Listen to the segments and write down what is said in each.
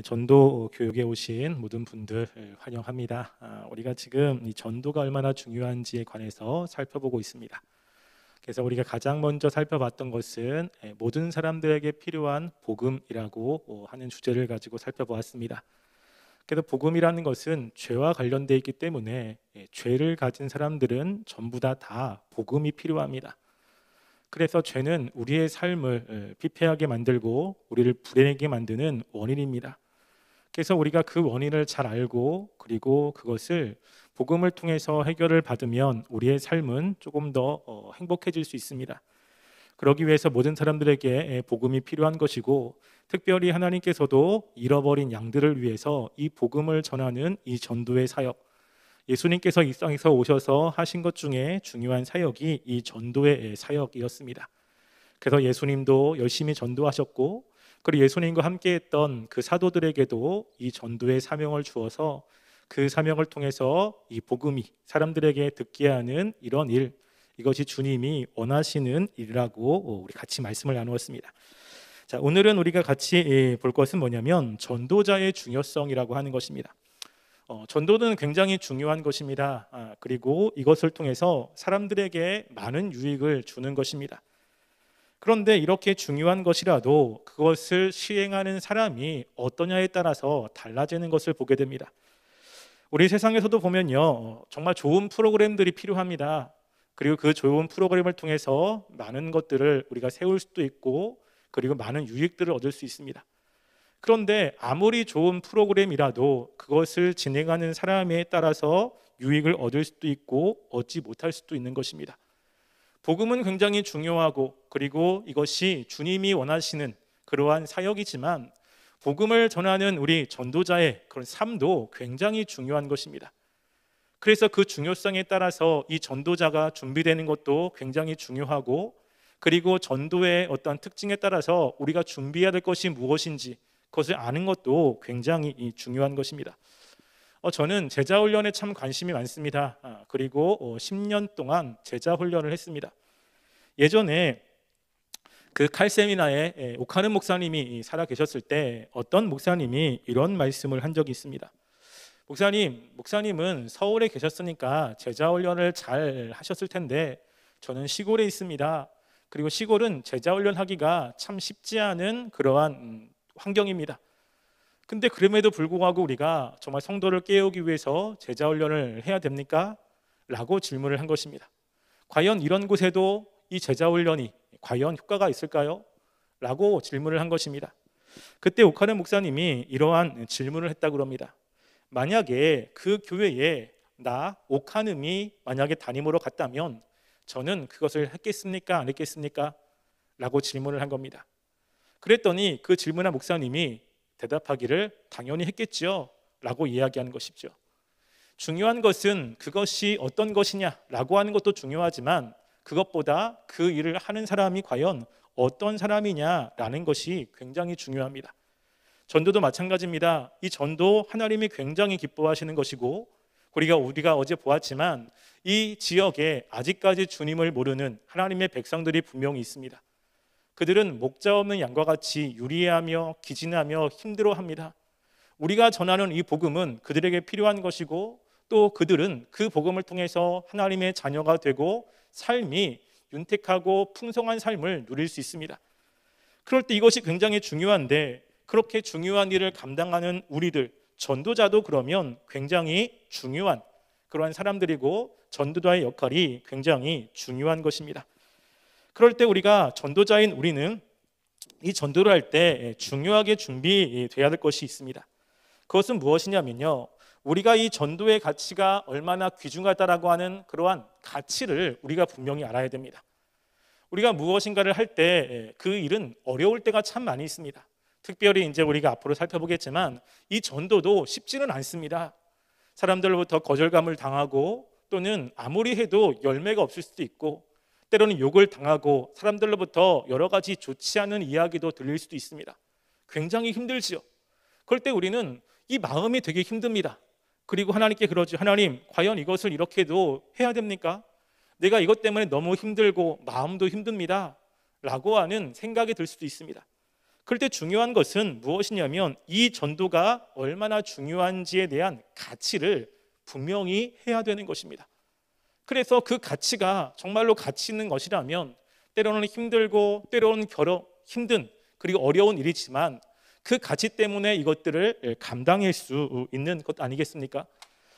전도 교육에 오신 모든 분들 환영합니다. 우리가 지금 이 전도가 얼마나 중요한지에 관해서 살펴보고 있습니다. 그래서 우리가 가장 먼저 살펴봤던 것은 모든 사람들에게 필요한 복음이라고 하는 주제를 가지고 살펴보았습니다. 그래서 복음이라는 것은 죄와 관련되어 있기 때문에 죄를 가진 사람들은 전부 다 복음이 필요합니다. 그래서 죄는 우리의 삶을 피폐하게 만들고 우리를 불행하게 만드는 원인입니다. 그래서 우리가 그 원인을 잘 알고 그리고 그것을 복음을 통해서 해결을 받으면 우리의 삶은 조금 더 행복해질 수 있습니다. 그러기 위해서 모든 사람들에게 복음이 필요한 것이고, 특별히 하나님께서도 잃어버린 양들을 위해서 이 복음을 전하는 이 전도의 사역, 예수님께서 이 땅에서 오셔서 하신 것 중에 중요한 사역이 이 전도의 사역이었습니다. 그래서 예수님도 열심히 전도하셨고, 그리고 예수님과 함께했던 그 사도들에게도 이 전도의 사명을 주어서 그 사명을 통해서 이 복음이 사람들에게 듣게 하는 이런 일, 이것이 주님이 원하시는 일이라고 우리 같이 말씀을 나누었습니다. 자, 오늘은 우리가 같이 볼 것은 뭐냐면 전도자의 중요성이라고 하는 것입니다. 전도는 굉장히 중요한 것입니다. 그리고 이것을 통해서 사람들에게 많은 유익을 주는 것입니다. 그런데 이렇게 중요한 것이라도 그것을 시행하는 사람이 어떠냐에 따라서 달라지는 것을 보게 됩니다. 우리 세상에서도 보면요, 정말 좋은 프로그램들이 필요합니다. 그리고 그 좋은 프로그램을 통해서 많은 것들을 우리가 세울 수도 있고, 그리고 많은 유익들을 얻을 수 있습니다. 그런데 아무리 좋은 프로그램이라도 그것을 진행하는 사람에 따라서 유익을 얻을 수도 있고 얻지 못할 수도 있는 것입니다. 복음은 굉장히 중요하고, 그리고 이것이 주님이 원하시는 그러한 사역이지만 복음을 전하는 우리 전도자의 그런 삶도 굉장히 중요한 것입니다. 그래서 그 중요성에 따라서 이 전도자가 준비되는 것도 굉장히 중요하고, 그리고 전도의 어떤 특징에 따라서 우리가 준비해야 될 것이 무엇인지 그것을 아는 것도 굉장히 중요한 것입니다. 저는 제자 훈련에 참 관심이 많습니다. 그리고 10년 동안 제자 훈련을 했습니다. 예전에 그 칼세미나에 오카는 목사님이 살아 계셨을 때 어떤 목사님이 이런 말씀을 한 적이 있습니다. 목사님은 서울에 계셨으니까 제자 훈련을 잘 하셨을 텐데 저는 시골에 있습니다. 그리고 시골은 제자 훈련하기가 참 쉽지 않은 그러한 환경입니다. 근데 그럼에도 불구하고 우리가 정말 성도를 깨우기 위해서 제자 훈련을 해야 됩니까? 라고 질문을 한 것입니다. 과연 이런 곳에도 이 제자 훈련이 과연 효과가 있을까요? 라고 질문을 한 것입니다. 그때 오카는 목사님이 이러한 질문을 했다고 합니다. 만약에 그 교회에 나 오카는이 만약에 담임으로 갔다면 저는 그것을 했겠습니까? 안 했겠습니까? 라고 질문을 한 겁니다. 그랬더니 그 질문한 목사님이 대답하기를 당연히 했겠지요 라고 이야기하는 것이죠. 중요한 것은 그것이 어떤 것이냐라고 하는 것도 중요하지만 그것보다 그 일을 하는 사람이 과연 어떤 사람이냐라는 것이 굉장히 중요합니다. 전도도 마찬가지입니다. 이 전도 하나님이 굉장히 기뻐하시는 것이고, 우리가 어제 보았지만 이 지역에 아직까지 주님을 모르는 하나님의 백성들이 분명히 있습니다. 그들은 목자 없는 양과 같이 유리하며 기진하며 힘들어합니다. 우리가 전하는 이 복음은 그들에게 필요한 것이고, 또 그들은 그 복음을 통해서 하나님의 자녀가 되고 삶이 윤택하고 풍성한 삶을 누릴 수 있습니다. 그럴 때 이것이 굉장히 중요한데, 그렇게 중요한 일을 감당하는 우리들 전도자도 그러면 굉장히 중요한 그러한 사람들이고, 전도자의 역할이 굉장히 중요한 것입니다. 그럴 때 우리가 전도자인 우리는 이 전도를 할 때 중요하게 준비돼야 될 것이 있습니다. 그것은 무엇이냐면요, 우리가 이 전도의 가치가 얼마나 귀중하다라고 하는 그러한 가치를 우리가 분명히 알아야 됩니다. 우리가 무엇인가를 할 때 그 일은 어려울 때가 참 많이 있습니다. 특별히 이제 우리가 앞으로 살펴보겠지만 이 전도도 쉽지는 않습니다. 사람들로부터 거절감을 당하고, 또는 아무리 해도 열매가 없을 수도 있고, 때로는 욕을 당하고 사람들로부터 여러 가지 좋지 않은 이야기도 들릴 수도 있습니다. 굉장히 힘들지요. 그럴 때 우리는 이 마음이 되게 힘듭니다. 그리고 하나님께 그러죠. 하나님, 과연 이것을 이렇게도 해야 됩니까? 내가 이것 때문에 너무 힘들고 마음도 힘듭니다 라고 하는 생각이 들 수도 있습니다. 그럴 때 중요한 것은 무엇이냐면 이 전도가 얼마나 중요한지에 대한 가치를 분명히 해야 되는 것입니다. 그래서 그 가치가 정말로 가치 있는 것이라면 때로는 힘들고 때로는 힘든 그리고 어려운 일이지만 그 가치 때문에 이것들을 감당할 수 있는 것 아니겠습니까?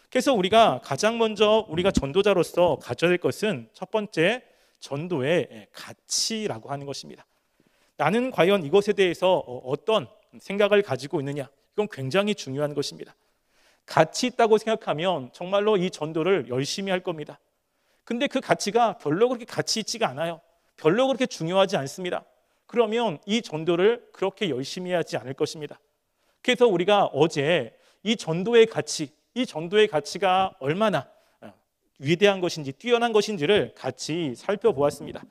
그래서 우리가 가장 먼저 우리가 전도자로서 가져야 될 것은 첫 번째 전도의 가치라고 하는 것입니다. 나는 과연 이것에 대해서 어떤 생각을 가지고 있느냐, 이건 굉장히 중요한 것입니다. 가치 있다고 생각하면 정말로 이 전도를 열심히 할 겁니다. 근데 그 가치가 별로 그렇게 가치 있지가 않아요. 별로 그렇게 중요하지 않습니다. 그러면 이 전도를 그렇게 열심히 하지 않을 것입니다. 그래서 우리가 어제 이 전도의 가치가 얼마나 위대한 것인지 뛰어난 것인지를 같이 살펴보았습니다.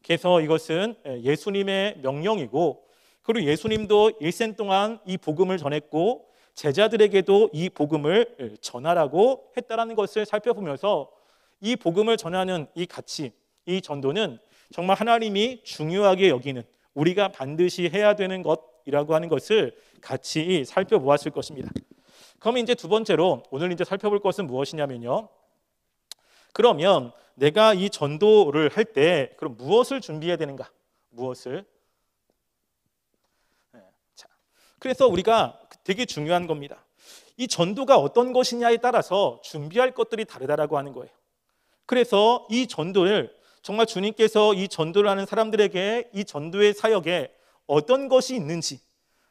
그래서 이것은 예수님의 명령이고, 그리고 예수님도 일생 동안 이 복음을 전했고 제자들에게도 이 복음을 전하라고 했다라는 것을 살펴보면서 이 복음을 전하는 이 가치, 이 전도는 정말 하나님이 중요하게 여기는, 우리가 반드시 해야 되는 것이라고 하는 것을 같이 살펴보았을 것입니다. 그러면 이제 두 번째로 오늘 이제 살펴볼 것은 무엇이냐면요. 그러면 내가 이 전도를 할 때 그럼 무엇을 준비해야 되는가? 무엇을? 자, 그래서 우리가 되게 중요한 겁니다. 이 전도가 어떤 것이냐에 따라서 준비할 것들이 다르다라고 하는 거예요. 그래서 이 전도를 정말 주님께서 이 전도를 하는 사람들에게 이 전도의 사역에 어떤 것이 있는지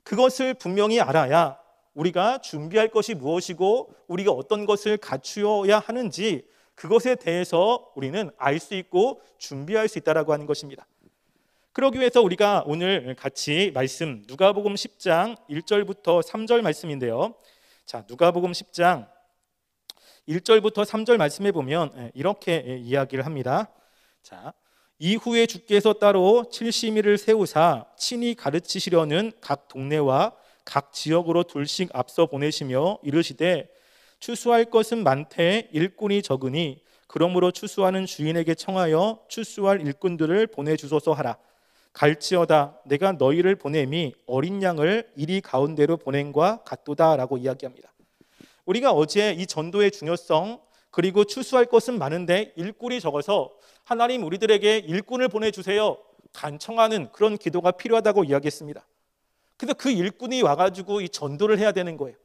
그것을 분명히 알아야 우리가 준비할 것이 무엇이고 우리가 어떤 것을 갖추어야 하는지 그것에 대해서 우리는 알 수 있고 준비할 수 있다라고 하는 것입니다. 그러기 위해서 우리가 오늘 같이 말씀 누가복음 10장 1절부터 3절 말씀인데요. 자, 누가복음 10장 1절부터 3절 말씀에 보면 이렇게 이야기를 합니다. 자, 이후에 주께서 따로 70일을 세우사 친히 가르치시려는 각 동네와 각 지역으로 둘씩 앞서 보내시며 이르시되 추수할 것은 많되 일꾼이 적으니 그러므로 추수하는 주인에게 청하여 추수할 일꾼들을 보내주소서 하라. 갈지어다 내가 너희를 보냄이 어린 양을 이리 가운데로 보냄과 같도다라고 이야기합니다. 우리가 어제 이 전도의 중요성 그리고 추수할 것은 많은데 일꾼이 적어서 하나님 우리들에게 일꾼을 보내주세요 간청하는 그런 기도가 필요하다고 이야기했습니다. 그래서 그 일꾼이 와가지고 이 전도를 해야 되는 거예요.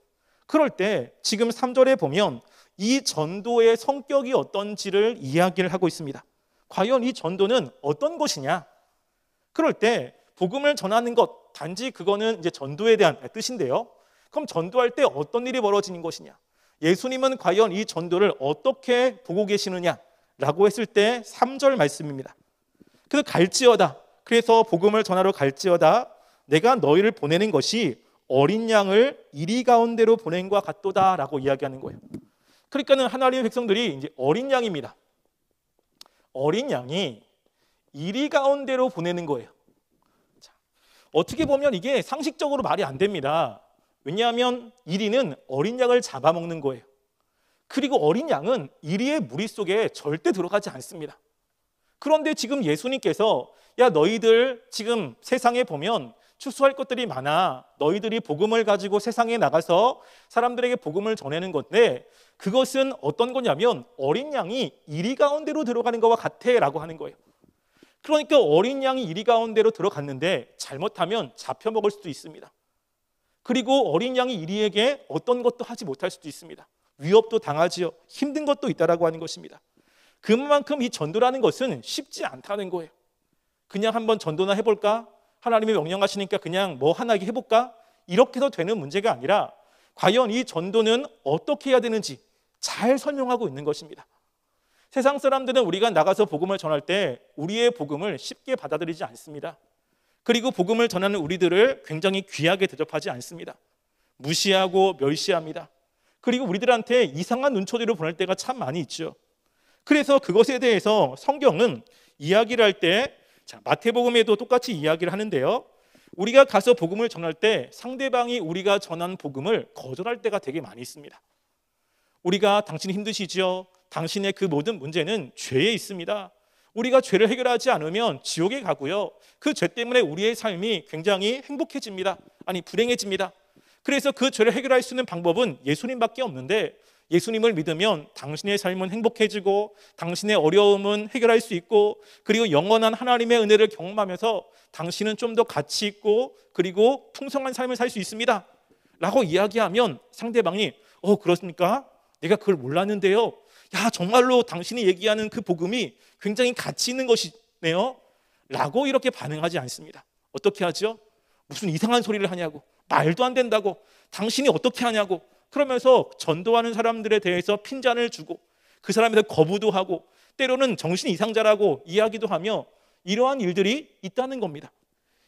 그럴 때 지금 3절에 보면 이 전도의 성격이 어떤지를 이야기를 하고 있습니다. 과연 이 전도는 어떤 것이냐? 그럴 때 복음을 전하는 것 단지 그거는 이제 전도에 대한 뜻인데요. 그럼 전도할 때 어떤 일이 벌어지는 것이냐? 예수님은 과연 이 전도를 어떻게 보고 계시느냐라고 했을 때 3절 말씀입니다. 그래서 갈지어다. 그래서 복음을 전하러 갈지어다. 내가 너희를 보내는 것이 어린 양을 이리 가운데로 보낸과 같도다라고 이야기하는 거예요. 그러니까는 하나님의 백성들이 이제 어린 양입니다. 어린 양이 이리 가운데로 보내는 거예요. 자, 어떻게 보면 이게 상식적으로 말이 안 됩니다. 왜냐하면 이리는 어린 양을 잡아먹는 거예요. 그리고 어린 양은 이리의 무리 속에 절대 들어가지 않습니다. 그런데 지금 예수님께서 야 너희들 지금 세상에 보면 추수할 것들이 많아. 너희들이 복음을 가지고 세상에 나가서 사람들에게 복음을 전하는 건데 그것은 어떤 거냐면 어린 양이 이리 가운데로 들어가는 것과 같아라고 하는 거예요. 그러니까 어린 양이 이리 가운데로 들어갔는데 잘못하면 잡혀먹을 수도 있습니다. 그리고 어린 양이 이리에게 어떤 것도 하지 못할 수도 있습니다. 위협도 당하지요. 힘든 것도 있다라고 하는 것입니다. 그만큼 이 전도라는 것은 쉽지 않다는 거예요. 그냥 한번 전도나 해볼까? 하나님이 명령하시니까 그냥 뭐 하나 해볼까? 이렇게 해서 되는 문제가 아니라 과연 이 전도는 어떻게 해야 되는지 잘 설명하고 있는 것입니다. 세상 사람들은 우리가 나가서 복음을 전할 때 우리의 복음을 쉽게 받아들이지 않습니다. 그리고 복음을 전하는 우리들을 굉장히 귀하게 대접하지 않습니다. 무시하고 멸시합니다. 그리고 우리들한테 이상한 눈초리로 보낼 때가 참 많이 있죠. 그래서 그것에 대해서 성경은 이야기를 할 때 마태복음에도 똑같이 이야기를 하는데요. 우리가 가서 복음을 전할 때 상대방이 우리가 전한 복음을 거절할 때가 되게 많이 있습니다. 우리가 당신이 힘드시죠? 당신의 그 모든 문제는 죄에 있습니다. 우리가 죄를 해결하지 않으면 지옥에 가고요. 그 죄 때문에 우리의 삶이 굉장히 행복해집니다. 아니, 불행해집니다. 그래서 그 죄를 해결할 수 있는 방법은 예수님밖에 없는데, 예수님을 믿으면 당신의 삶은 행복해지고 당신의 어려움은 해결할 수 있고, 그리고 영원한 하나님의 은혜를 경험하면서 당신은 좀 더 가치 있고 그리고 풍성한 삶을 살 수 있습니다 라고 이야기하면 상대방이 그렇습니까? 내가 그걸 몰랐는데요. 야, 정말로 당신이 얘기하는 그 복음이 굉장히 가치 있는 것이네요 라고 이렇게 반응하지 않습니다. 어떻게 하죠? 무슨 이상한 소리를 하냐고, 말도 안 된다고, 당신이 어떻게 하냐고, 그러면서 전도하는 사람들에 대해서 핀잔을 주고 그 사람에 대해 거부도 하고 때로는 정신 이상자라고 이야기도 하며 이러한 일들이 있다는 겁니다.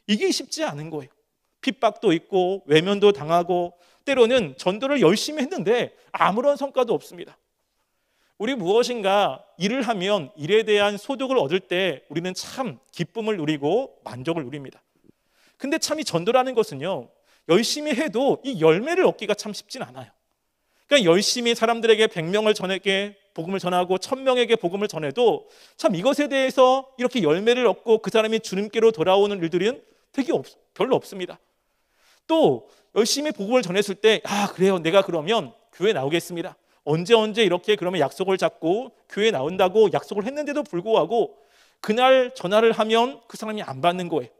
이게 쉽지 않은 거예요. 핍박도 있고 외면도 당하고 때로는 전도를 열심히 했는데 아무런 성과도 없습니다. 우리 무엇인가 일을 하면 일에 대한 소득을 얻을 때 우리는 참 기쁨을 누리고 만족을 누립니다. 근데 참 이 전도라는 것은요, 열심히 해도 이 열매를 얻기가 참 쉽진 않아요. 그러니까 열심히 사람들에게 100명을 복음을 전하고 1000명에게 복음을 전해도 참 이것에 대해서 이렇게 열매를 얻고 그 사람이 주님께로 돌아오는 일들은 별로 없습니다. 또 열심히 복음을 전했을 때 그래요, 내가 그러면 교회 나오겠습니다. 언제 이렇게 그러면 약속을 잡고 교회 나온다고 약속을 했는데도 불구하고 그날 전화를 하면 그 사람이 안 받는 거예요.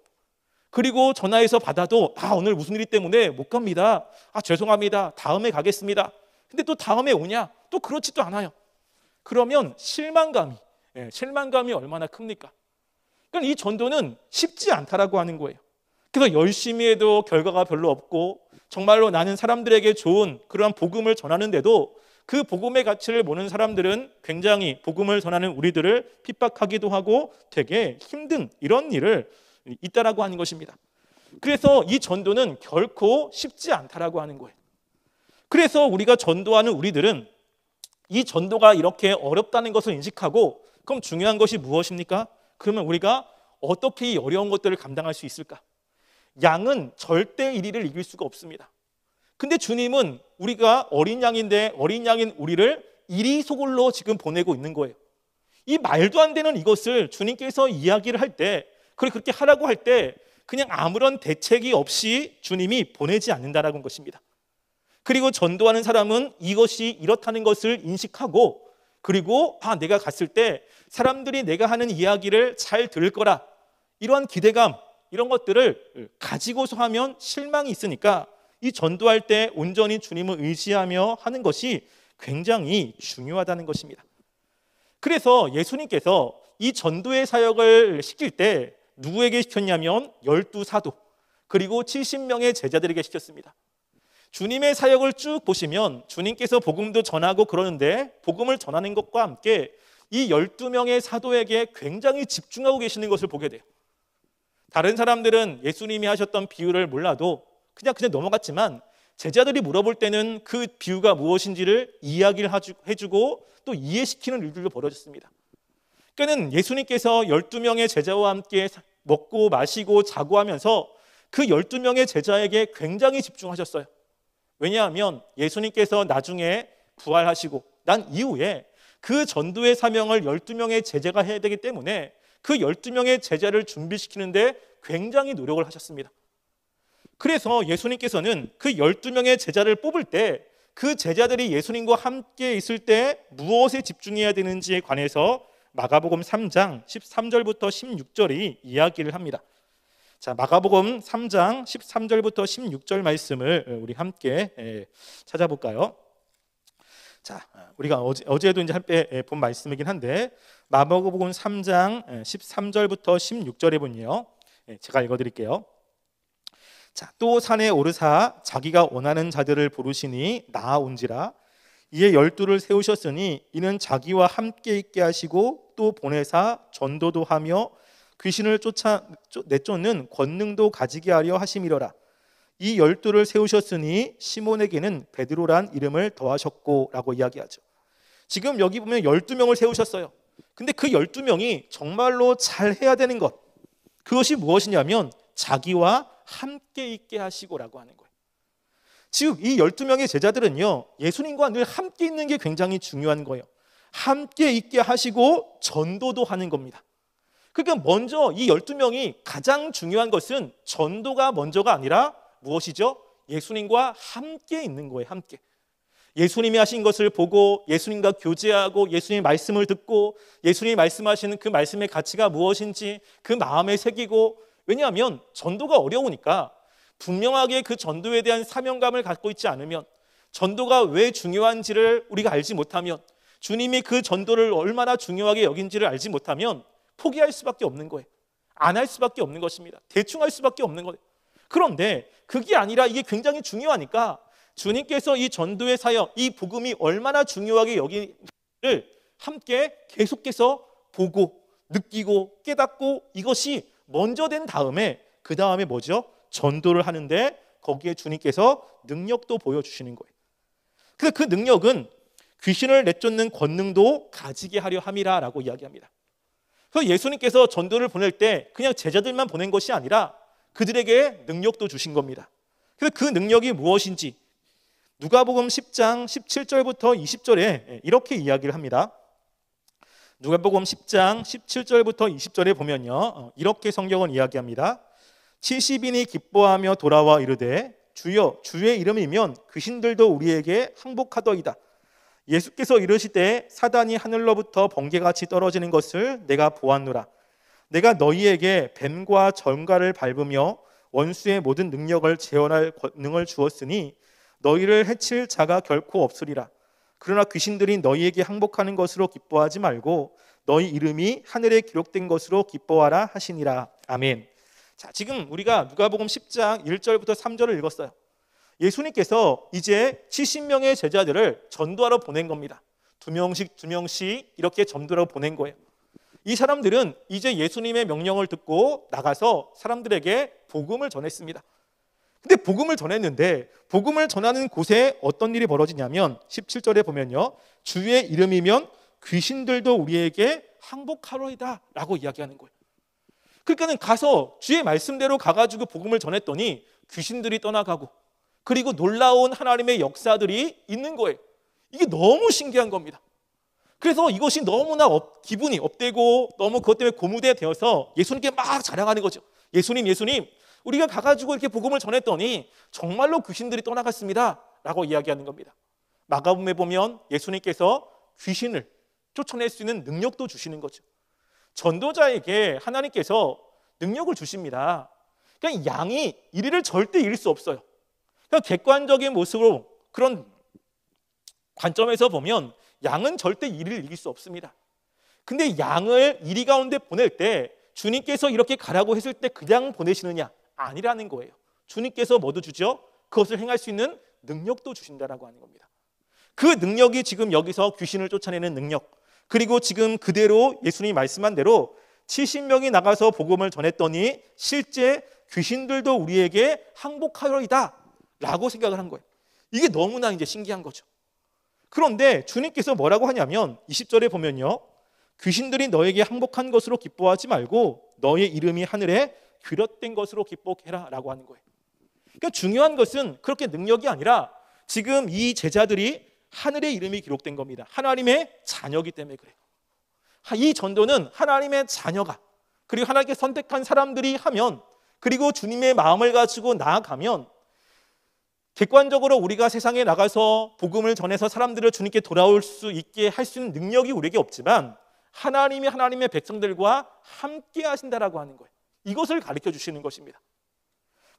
그리고 전화해서 받아도 오늘 무슨 일이 때문에 못 갑니다. 죄송합니다. 다음에 가겠습니다. 근데 또 다음에 오냐? 또 그렇지도 않아요. 그러면 실망감이 얼마나 큽니까? 그러니까 이 전도는 쉽지 않다라고 하는 거예요. 그래서 열심히 해도 결과가 별로 없고 정말로 나는 사람들에게 좋은 그러한 복음을 전하는데도 그 복음의 가치를 모르는 사람들은 굉장히 복음을 전하는 우리들을 핍박하기도 하고 되게 힘든 이런 일을 있다라고 하는 것입니다. 그래서 이 전도는 결코 쉽지 않다라고 하는 거예요. 그래서 우리가 전도하는 우리들은 이 전도가 이렇게 어렵다는 것을 인식하고, 그럼 중요한 것이 무엇입니까? 그러면 우리가 어떻게 이 어려운 것들을 감당할 수 있을까? 양은 절대 이리를 이길 수가 없습니다. 근데 주님은 우리가 어린 양인데 어린 양인 우리를 이리 소굴로 지금 보내고 있는 거예요. 이 말도 안 되는 이것을 주님께서 이야기를 할 때, 그렇게 하라고 할 때 그냥 아무런 대책이 없이 주님이 보내지 않는다라는 것입니다. 그리고 전도하는 사람은 이것이 이렇다는 것을 인식하고, 그리고 내가 갔을 때 사람들이 내가 하는 이야기를 잘 들을 거라, 이러한 기대감, 이런 것들을 가지고서 하면 실망이 있으니까 이 전도할 때 온전히 주님을 의지하며 하는 것이 굉장히 중요하다는 것입니다. 그래서 예수님께서 이 전도의 사역을 시킬 때 누구에게 시켰냐면 12사도 그리고 70명의 제자들에게 시켰습니다. 주님의 사역을 쭉 보시면 주님께서 복음도 전하고 그러는데 복음을 전하는 것과 함께 이 12명의 사도에게 굉장히 집중하고 계시는 것을 보게 돼요. 다른 사람들은 예수님이 하셨던 비유를 몰라도 그냥 넘어갔지만 제자들이 물어볼 때는 그 비유가 무엇인지를 이야기를 해주고 또 이해시키는 일들도 벌어졌습니다. 그러니까 예수님께서 12명의 제자와 함께 먹고 마시고 자고 하면서 그 12명의 제자에게 굉장히 집중하셨어요. 왜냐하면 예수님께서 나중에 부활하시고 난 이후에 그 전도의 사명을 12명의 제자가 해야 되기 때문에 그 12명의 제자를 준비시키는데 굉장히 노력을 하셨습니다. 그래서 예수님께서는 그 12명의 제자를 뽑을 때 그 제자들이 예수님과 함께 있을 때 무엇에 집중해야 되는지에 관해서 마가복음 3장 13절부터 16절이 이야기를 합니다. 자, 마가복음 3장 13절부터 16절 말씀을 우리 함께 찾아볼까요? 자, 우리가 어제도 이제 한때 본 말씀이긴 한데 마가복음 3장 13절부터 16절에 보면요, 제가 읽어드릴게요. 자, 또 산에 오르사 자기가 원하는 자들을 부르시니 나아온지라. 이에 12를 세우셨으니 이는 자기와 함께 있게 하시고 또 보내사 전도도 하며 귀신을 내쫓는 권능도 가지게 하려 하심이러라. 이 12를 세우셨으니 시몬에게는 베드로란 이름을 더하셨고 라고 이야기하죠. 지금 여기 보면 12명을 세우셨어요. 근데 그 12명이 정말로 잘 해야 되는 것, 그것이 무엇이냐면 자기와 함께 있게 하시고라고 하는 거예요. 즉 이 12명의 제자들은요, 예수님과 늘 함께 있는 게 굉장히 중요한 거예요. 함께 있게 하시고 전도도 하는 겁니다. 그러니까 먼저 이 12명이 가장 중요한 것은 전도가 먼저가 아니라 무엇이죠? 예수님과 함께 있는 거예요. 함께. 예수님이 하신 것을 보고 예수님과 교제하고 예수님의 말씀을 듣고 예수님이 말씀하시는 그 말씀의 가치가 무엇인지 그 마음에 새기고, 왜냐하면 전도가 어려우니까 분명하게 그 전도에 대한 사명감을 갖고 있지 않으면, 전도가 왜 중요한지를 우리가 알지 못하면, 주님이 그 전도를 얼마나 중요하게 여긴지를 알지 못하면 포기할 수밖에 없는 거예요. 안 할 수밖에 없는 것입니다. 대충 할 수밖에 없는 거예요. 그런데 그게 아니라 이게 굉장히 중요하니까 주님께서 이 전도의 사역, 이 복음이 얼마나 중요하게 여기를 함께 계속해서 보고 느끼고 깨닫고, 이것이 먼저 된 다음에 그 다음에 뭐죠? 전도를 하는데 거기에 주님께서 능력도 보여주시는 거예요. 그 능력은 귀신을 내쫓는 권능도 가지게 하려 함이라라고 이야기합니다. 그래서 예수님께서 전도를 보낼 때 그냥 제자들만 보낸 것이 아니라 그들에게 능력도 주신 겁니다. 그래서 그 능력이 무엇인지 누가복음 10장 17절부터 20절에 이렇게 이야기를 합니다. 누가복음 10장 17절부터 20절에 보면요, 이렇게 성경은 이야기합니다. 70인이 기뻐하며 돌아와 이르되 주여 주의 이름이면 귀신들도 우리에게 항복하더이다. 예수께서 이르시되 사단이 하늘로부터 번개같이 떨어지는 것을 내가 보았노라. 내가 너희에게 뱀과 정갈을 밟으며 원수의 모든 능력을 제어할 권능을 주었으니 너희를 해칠 자가 결코 없으리라. 그러나 귀신들이 너희에게 항복하는 것으로 기뻐하지 말고 너희 이름이 하늘에 기록된 것으로 기뻐하라 하시니라. 아멘. 자, 지금 우리가 누가복음 10장 1절부터 3절을 읽었어요. 예수님께서 이제 70명의 제자들을 전도하러 보낸 겁니다. 두 명씩 이렇게 전도하러 보낸 거예요. 이 사람들은 이제 예수님의 명령을 듣고 나가서 사람들에게 복음을 전했습니다. 근데 복음을 전했는데 복음을 전하는 곳에 어떤 일이 벌어지냐면 17절에 보면요, 주의 이름이면 귀신들도 우리에게 항복하리이다 라고 이야기하는 거예요. 그러니까는 가서 주의 말씀대로 가가지고 복음을 전했더니 귀신들이 떠나가고, 그리고 놀라운 하나님의 역사들이 있는 거예요. 이게 너무 신기한 겁니다. 그래서 이것이 너무나 기분이 업되고 너무 그것 때문에 고무되어서 예수님께 막 자랑하는 거죠. 예수님 우리가 가가지고 이렇게 복음을 전했더니 정말로 귀신들이 떠나갔습니다 라고 이야기하는 겁니다. 마가복음에 보면 예수님께서 귀신을 쫓아낼 수 있는 능력도 주시는 거죠. 전도자에게 하나님께서 능력을 주십니다. 그냥 양이 이리를 절대 잃을 수 없어요. 그냥 객관적인 모습으로 그런 관점에서 보면 양은 절대 이리를 이길 수 없습니다. 근데 양을 이리 가운데 보낼 때 주님께서 이렇게 가라고 했을 때 그냥 보내시느냐? 아니라는 거예요. 주님께서 뭐도 주죠? 그것을 행할 수 있는 능력도 주신다라고 하는 겁니다. 그 능력이 지금 여기서 귀신을 쫓아내는 능력, 그리고 지금 그대로 예수님이 말씀한 대로 70명이 나가서 복음을 전했더니 실제 귀신들도 우리에게 항복하리이다 라고 생각을 한 거예요. 이게 너무나 이제 신기한 거죠. 그런데 주님께서 뭐라고 하냐면 20절에 보면요, 귀신들이 너에게 항복한 것으로 기뻐하지 말고 너의 이름이 하늘에 기록된 것으로 기뻐해라 라고 하는 거예요. 그러니까 중요한 것은 그렇게 능력이 아니라 지금 이 제자들이 하늘의 이름이 기록된 겁니다. 하나님의 자녀이기 때문에 그래요. 이 전도는 하나님의 자녀가, 그리고 하나님께 선택한 사람들이 하면, 그리고 주님의 마음을 가지고 나아가면 객관적으로 우리가 세상에 나가서 복음을 전해서 사람들을 주님께 돌아올 수 있게 할 수 있는 능력이 우리에게 없지만 하나님이 하나님의 백성들과 함께 하신다라고 하는 거예요. 이것을 가르쳐 주시는 것입니다.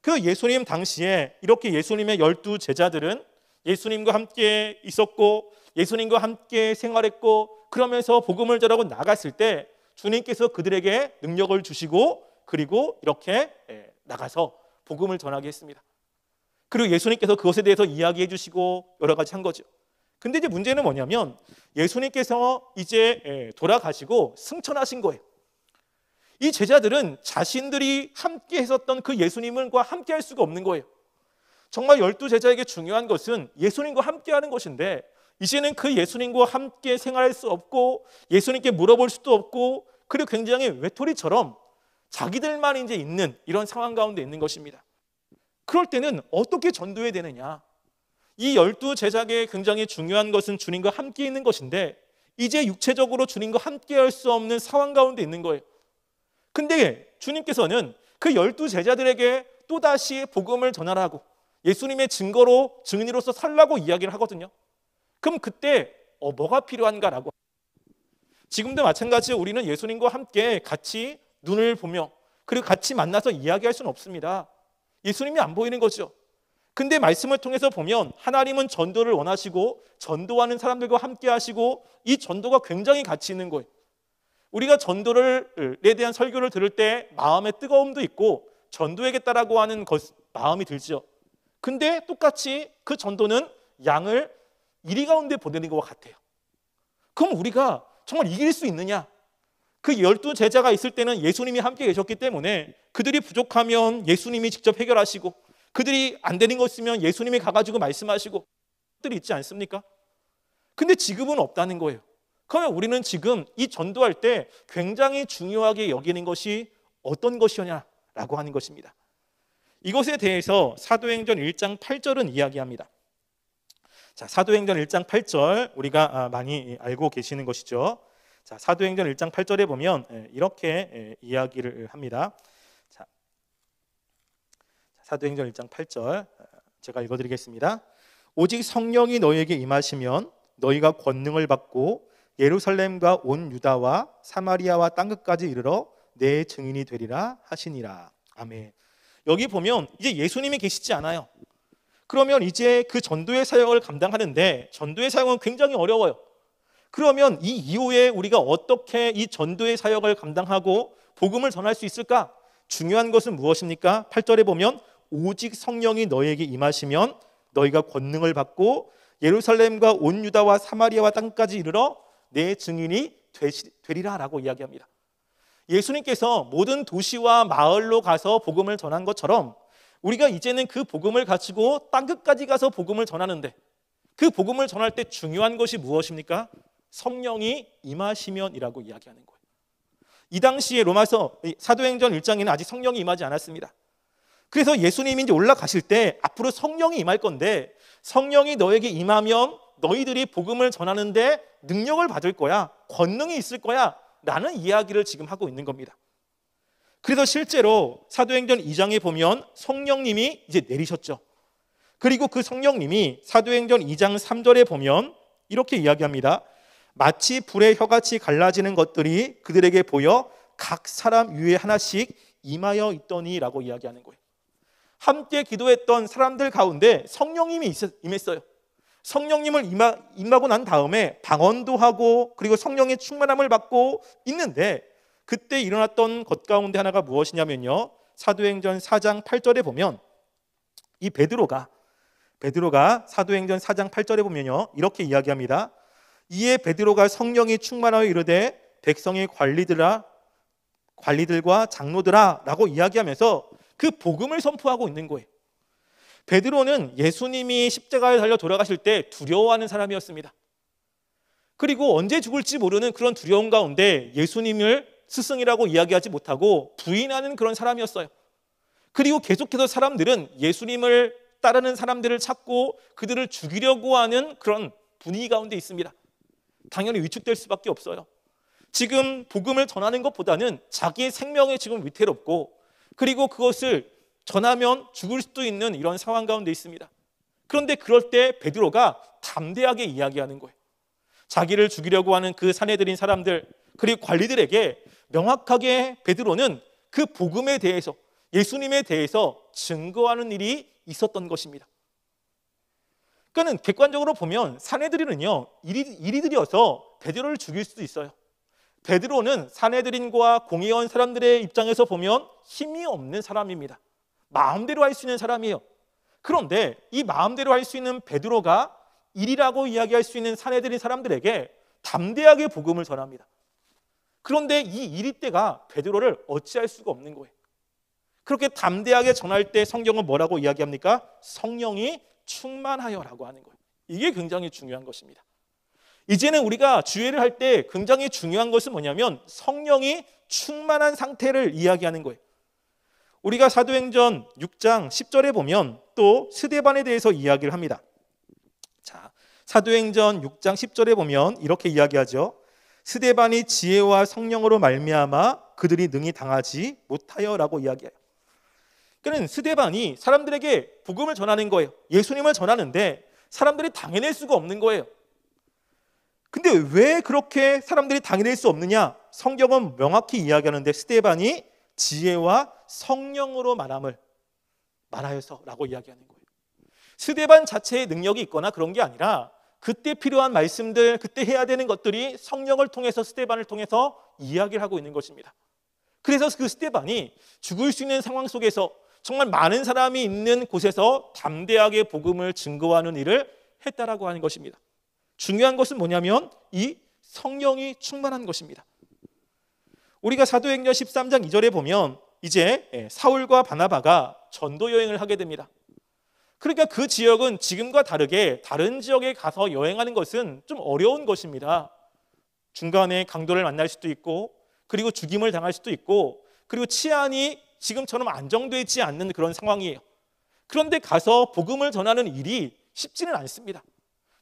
그 예수님 당시에 이렇게 예수님의 12 제자들은 예수님과 함께 있었고 예수님과 함께 생활했고, 그러면서 복음을 전하고 나갔을 때 주님께서 그들에게 능력을 주시고 그리고 이렇게 나가서 복음을 전하게 했습니다. 그리고 예수님께서 그것에 대해서 이야기해 주시고 여러 가지 한 거죠. 근데 이제 문제는 뭐냐면 예수님께서 이제 돌아가시고 승천하신 거예요. 이 제자들은 자신들이 함께 했었던 그 예수님과 함께 할 수가 없는 거예요. 정말 12 제자에게 중요한 것은 예수님과 함께 하는 것인데 이제는 그 예수님과 함께 생활할 수 없고 예수님께 물어볼 수도 없고, 그리고 굉장히 외톨이처럼 자기들만 이제 있는 이런 상황 가운데 있는 것입니다. 그럴 때는 어떻게 전도해야 되느냐? 이 12 제자에게 굉장히 중요한 것은 주님과 함께 있는 것인데 이제 육체적으로 주님과 함께 할 수 없는 상황 가운데 있는 거예요. 근데 주님께서는 그 12제자들에게 또다시 복음을 전하라고, 예수님의 증인으로서 살라고 이야기를 하거든요. 그럼 그때 뭐가 필요한가라고. 지금도 마찬가지로 우리는 예수님과 함께 같이 눈을 보며 그리고 같이 만나서 이야기할 수는 없습니다. 예수님이 안 보이는 거죠. 근데 말씀을 통해서 보면 하나님은 전도를 원하시고 전도하는 사람들과 함께 하시고 이 전도가 굉장히 가치 있는 거예요. 우리가 전도에 대한 설교를 들을 때 마음의 뜨거움도 있고 전도하겠다라고 하는 마음이 들죠. 근데 똑같이 그 전도는 양을 이리 가운데 보내는 것과 같아요. 그럼 우리가 정말 이길 수 있느냐? 그 12제자가 있을 때는 예수님이 함께 계셨기 때문에 그들이 부족하면 예수님이 직접 해결하시고, 그들이 안 되는 거 있으면 예수님이 가가지고 말씀하시고 들이 있지 않습니까? 근데 지금은 없다는 거예요. 그러면 우리는 지금 이 전도할 때 굉장히 중요하게 여기는 것이 어떤 것이냐라고 하는 것입니다. 이것에 대해서 사도행전 1장 8절은 이야기합니다. 자, 사도행전 1장 8절 우리가 많이 알고 계시는 것이죠. 자, 사도행전 1장 8절에 보면 이렇게 이야기를 합니다. 자, 사도행전 1장 8절 제가 읽어드리겠습니다. 오직 성령이 너희에게 임하시면 너희가 권능을 받고 예루살렘과 온 유다와 사마리아와 땅끝까지 이르러 내 증인이 되리라 하시니라. 아멘. 여기 보면 이제 예수님이 계시지 않아요. 그러면 이제 그 전도의 사역을 감당하는데 전도의 사역은 굉장히 어려워요. 그러면 이 이후에 우리가 어떻게 이 전도의 사역을 감당하고 복음을 전할 수 있을까? 중요한 것은 무엇입니까? 8절에 보면 오직 성령이 너희에게 임하시면 너희가 권능을 받고 예루살렘과 온 유다와 사마리아와 땅까지 이르러 내 증인이 되리라라고 이야기합니다. 예수님께서 모든 도시와 마을로 가서 복음을 전한 것처럼 우리가 이제는 그 복음을 가지고 땅끝까지 가서 복음을 전하는데, 그 복음을 전할 때 중요한 것이 무엇입니까? 성령이 임하시면이라고 이야기하는 거예요. 이 당시에 로마서 사도행전 1장에는 아직 성령이 임하지 않았습니다. 그래서 예수님이 이제 올라가실 때 앞으로 성령이 임할 건데, 성령이 너에게 임하면 너희들이 복음을 전하는데 능력을 받을 거야, 권능이 있을 거야 라는 이야기를 지금 하고 있는 겁니다. 그래서 실제로 사도행전 2장에 보면 성령님이 이제 내리셨죠. 그리고 그 성령님이 사도행전 2장 3절에 보면 이렇게 이야기합니다. 마치 불의 혀같이 갈라지는 것들이 그들에게 보여 각 사람 위에 하나씩 임하여 있더니 라고 이야기하는 거예요. 함께 기도했던 사람들 가운데 성령님이 임했어요. 성령님을 임하고 난 다음에 방언도 하고 그리고 성령의 충만함을 받고 있는데, 그때 일어났던 것 가운데 하나가 무엇이냐면요, 사도행전 4장 8절에 보면 이 베드로가 사도행전 4장 8절에 보면요 이렇게 이야기합니다. 이에 베드로가 성령이 충만하여 이르되 백성의 관리들과 장로들아 라고 이야기하면서 그 복음을 선포하고 있는 거예요. 베드로는 예수님이 십자가에 달려 돌아가실 때 두려워하는 사람이었습니다. 그리고 언제 죽을지 모르는 그런 두려움 가운데 예수님을 스승이라고 이야기하지 못하고 부인하는 그런 사람이었어요. 그리고 계속해서 사람들은 예수님을 따르는 사람들을 찾고 그들을 죽이려고 하는 그런 분위기 가운데 있습니다. 당연히 위축될 수밖에 없어요. 지금 복음을 전하는 것보다는 자기의 생명이 지금 위태롭고, 그리고 그것을 전하면 죽을 수도 있는 이런 상황 가운데 있습니다. 그런데 그럴 때 베드로가 담대하게 이야기하는 거예요. 자기를 죽이려고 하는 그 사내들인 사람들 그리고 관리들에게 명확하게 베드로는 그 복음에 대해서, 예수님에 대해서 증거하는 일이 있었던 것입니다. 그러니까 객관적으로 보면 사내들인은요 이리들이어서 베드로를 죽일 수도 있어요. 베드로는 사내들인과 공의원 사람들의 입장에서 보면 힘이 없는 사람입니다. 마음대로 할 수 있는 사람이에요. 그런데 이 마음대로 할 수 있는 베드로가 일이라고 이야기할 수 있는 사내들인 사람들에게 담대하게 복음을 전합니다. 그런데 이 일이 때가 베드로를 어찌할 수가 없는 거예요. 그렇게 담대하게 전할 때 성경은 뭐라고 이야기합니까? 성령이 충만하여라고 하는 거예요. 이게 굉장히 중요한 것입니다. 이제는 우리가 주의를 할 때 굉장히 중요한 것은 뭐냐면 성령이 충만한 상태를 이야기하는 거예요. 우리가 사도행전 6장 10절에 보면 또 스데반에 대해서 이야기를 합니다. 자, 사도행전 6장 10절에 보면 이렇게 이야기하죠. 스데반이 지혜와 성령으로 말미암아 그들이 능히 당하지 못하여라고 이야기해요. 그러니까 스데반이 사람들에게 복음을 전하는 거예요. 예수님을 전하는데 사람들이 당해낼 수가 없는 거예요. 근데 왜 그렇게 사람들이 당해낼 수 없느냐? 성경은 명확히 이야기하는데 스데반이 지혜와 성령으로 말하여서라고 이야기하는 거예요. 스데반 자체의 능력이 있거나 그런 게 아니라 그때 필요한 말씀들, 그때 해야 되는 것들이 성령을 통해서 스데반을 통해서 이야기를 하고 있는 것입니다. 그래서 그 스데반이 죽을 수 있는 상황 속에서 정말 많은 사람이 있는 곳에서 담대하게 복음을 증거하는 일을 했다라고 하는 것입니다. 중요한 것은 뭐냐면 이 성령이 충만한 것입니다. 우리가 사도행전 13장 2절에 보면 이제 사울과 바나바가 전도 여행을 하게 됩니다. 그러니까 그 지역은 지금과 다르게 다른 지역에 가서 여행하는 것은 좀 어려운 것입니다. 중간에 강도를 만날 수도 있고, 그리고 죽임을 당할 수도 있고, 그리고 치안이 지금처럼 안정되지 않는 그런 상황이에요. 그런데 가서 복음을 전하는 일이 쉽지는 않습니다.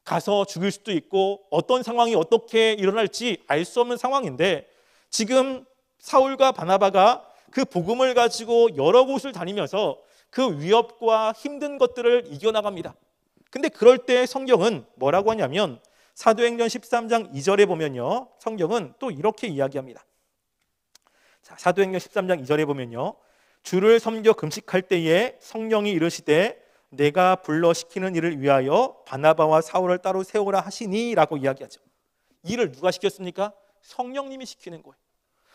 가서 죽일 수도 있고 어떤 상황이 어떻게 일어날지 알 수 없는 상황인데, 지금 사울과 바나바가 그 복음을 가지고 여러 곳을 다니면서 그 위협과 힘든 것들을 이겨나갑니다. 근데 그럴 때 성경은 뭐라고 하냐면 사도행전 13장 2절에 보면요, 성경은 또 이렇게 이야기합니다. 자, 사도행전 13장 2절에 보면요, 주를 섬겨 금식할 때에 성령이 이르시되 내가 불러 시키는 일을 위하여 바나바와 사울을 따로 세우라 하시니 라고 이야기하죠. 일을 누가 시켰습니까? 성령님이 시키는 거예요.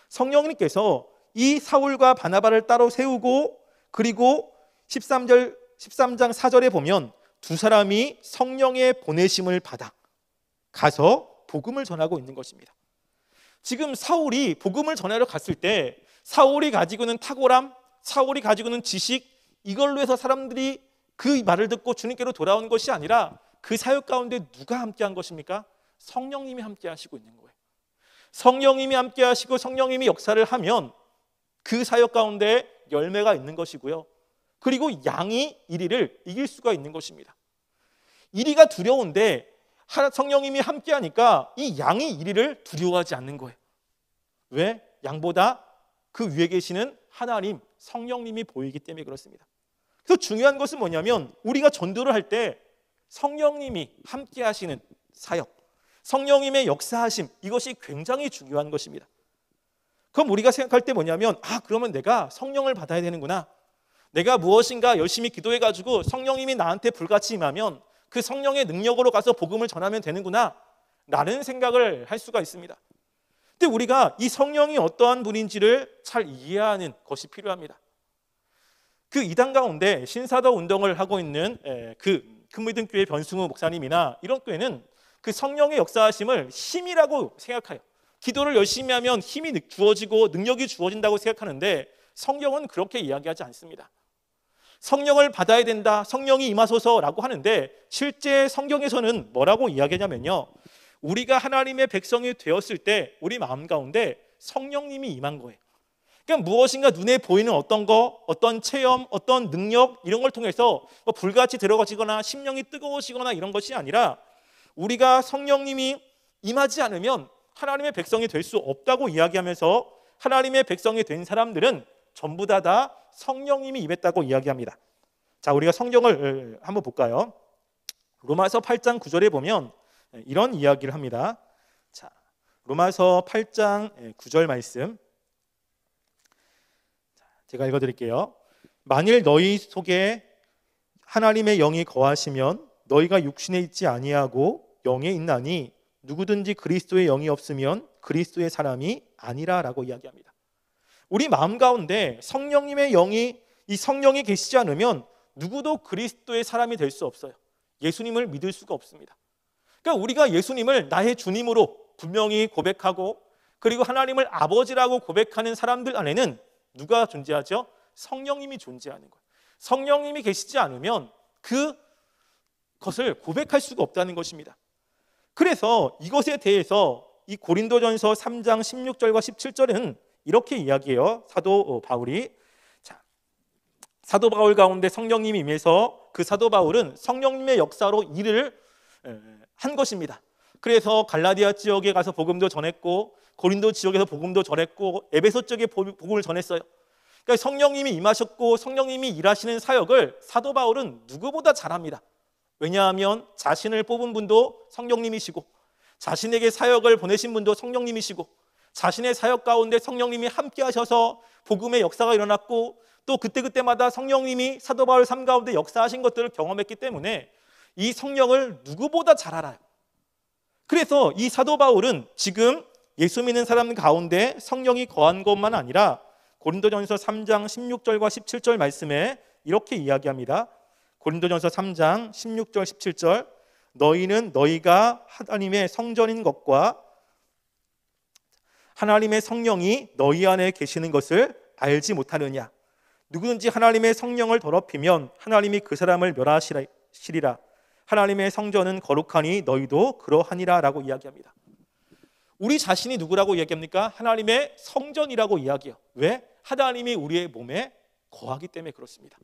성령님께서 이 사울과 바나바를 따로 세우고, 그리고 13장 4절에 보면 두 사람이 성령의 보내심을 받아 가서 복음을 전하고 있는 것입니다. 지금 사울이 복음을 전하러 갔을 때 사울이 가지고 있는 탁월함, 사울이 가지고 있는 지식, 이걸로 해서 사람들이 그 말을 듣고 주님께로 돌아온 것이 아니라 그 사역 가운데 누가 함께한 것입니까? 성령님이 함께 하시고 있는 거예요. 성령님이 함께 하시고 성령님이 역사를 하면 그 사역 가운데 열매가 있는 것이고요. 그리고 양이 이리를 이길 수가 있는 것입니다. 이리가 두려운데 성령님이 함께 하니까 이 양이 이리를 두려워하지 않는 거예요. 왜? 양보다 그 위에 계시는 하나님, 성령님이 보이기 때문에 그렇습니다. 그래서 중요한 것은 뭐냐면 우리가 전도를 할 때 성령님이 함께 하시는 사역, 성령님의 역사하심, 이것이 굉장히 중요한 것입니다. 그럼 우리가 생각할 때 뭐냐면 그러면 내가 성령을 받아야 되는구나. 내가 무엇인가 열심히 기도해가지고 성령님이 나한테 불같이 임하면 그 성령의 능력으로 가서 복음을 전하면 되는구나 라는 생각을 할 수가 있습니다. 근데 우리가 이 성령이 어떠한 분인지를 잘 이해하는 것이 필요합니다. 그 이단 가운데 신사도 운동을 하고 있는 그 큰믿음교회 변승우 목사님이나 이런 교회는 그 성령의 역사하심을 힘이라고 생각해요. 기도를 열심히 하면 힘이 주어지고 능력이 주어진다고 생각하는데 성경은 그렇게 이야기하지 않습니다. 성령을 받아야 된다, 성령이 임하소서라고 하는데 실제 성경에서는 뭐라고 이야기하냐면요, 우리가 하나님의 백성이 되었을 때 우리 마음 가운데 성령님이 임한 거예요. 그러니까 무엇인가 눈에 보이는 어떤 거, 어떤 체험, 어떤 능력 이런 걸 통해서 불같이 들어가시거나 심령이 뜨거워지거나 이런 것이 아니라 우리가 성령님이 임하지 않으면 하나님의 백성이 될 수 없다고 이야기하면서 하나님의 백성이 된 사람들은 전부 다 성령님이 임했다고 이야기합니다. 자, 우리가 성경을 한번 볼까요? 로마서 8장 9절에 보면 이런 이야기를 합니다. 자, 로마서 8장 9절 말씀 제가 읽어드릴게요. 만일 너희 속에 하나님의 영이 거하시면 너희가 육신에 있지 아니하고 영에 있나니 누구든지 그리스도의 영이 없으면 그리스도의 사람이 아니라라고 이야기합니다. 우리 마음 가운데 성령님의 영이, 이 성령이 계시지 않으면 누구도 그리스도의 사람이 될 수 없어요. 예수님을 믿을 수가 없습니다. 그러니까 우리가 예수님을 나의 주님으로 분명히 고백하고 그리고 하나님을 아버지라고 고백하는 사람들 안에는 누가 존재하죠? 성령님이 존재하는 거예요. 성령님이 계시지 않으면 그것을 고백할 수가 없다는 것입니다. 그래서 이것에 대해서 이 고린도전서 3장 16절과 17절은 이렇게 이야기해요. 사도 바울이. 자, 사도 바울 가운데 성령님이 임해서 그 사도 바울은 성령님의 역사로 일을 한 것입니다. 그래서 갈라디아 지역에 가서 복음도 전했고 고린도 지역에서 복음도 전했고 에베소 쪽에 복음을 전했어요. 그러니까 성령님이 임하셨고 성령님이 일하시는 사역을 사도 바울은 누구보다 잘합니다. 왜냐하면 자신을 뽑은 분도 성령님이시고 자신에게 사역을 보내신 분도 성령님이시고 자신의 사역 가운데 성령님이 함께 하셔서 복음의 역사가 일어났고 또 그때그때마다 성령님이 사도 바울 삶 가운데 역사하신 것들을 경험했기 때문에 이 성령을 누구보다 잘 알아요. 그래서 이 사도 바울은 지금 예수 믿는 사람 가운데 성령이 거한 것만 아니라 고린도전서 3장 16절과 17절 말씀에 이렇게 이야기합니다. 고린도전서 3장 16절 17절 너희는 너희가 하나님의 성전인 것과 하나님의 성령이 너희 안에 계시는 것을 알지 못하느냐. 누구든지 하나님의 성령을 더럽히면 하나님이 그 사람을 멸하시리라. 하나님의 성전은 거룩하니 너희도 그러하니라 라고 이야기합니다. 우리 자신이 누구라고 이야기합니까? 하나님의 성전이라고 이야기해요. 왜? 하나님이 우리의 몸에 거하기 때문에 그렇습니다.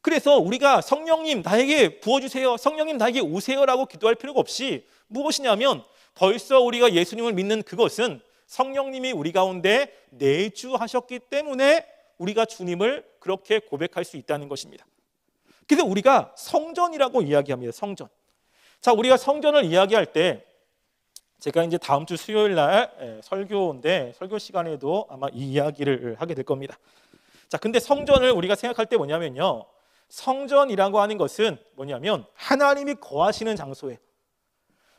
그래서 우리가 성령님 나에게 부어주세요, 성령님 나에게 오세요라고 기도할 필요가 없이 무엇이냐면 벌써 우리가 예수님을 믿는 그것은 성령님이 우리 가운데 내주하셨기 때문에 우리가 주님을 그렇게 고백할 수 있다는 것입니다. 그래서 우리가 성전이라고 이야기합니다. 성전. 자, 우리가 성전을 이야기할 때 제가 이제 다음 주 수요일 날 설교인데 설교 시간에도 아마 이 이야기를 하게 될 겁니다. 자, 근데 성전을 우리가 생각할 때 뭐냐면요, 성전이라고 하는 것은 뭐냐면 하나님이 거하시는 장소예요.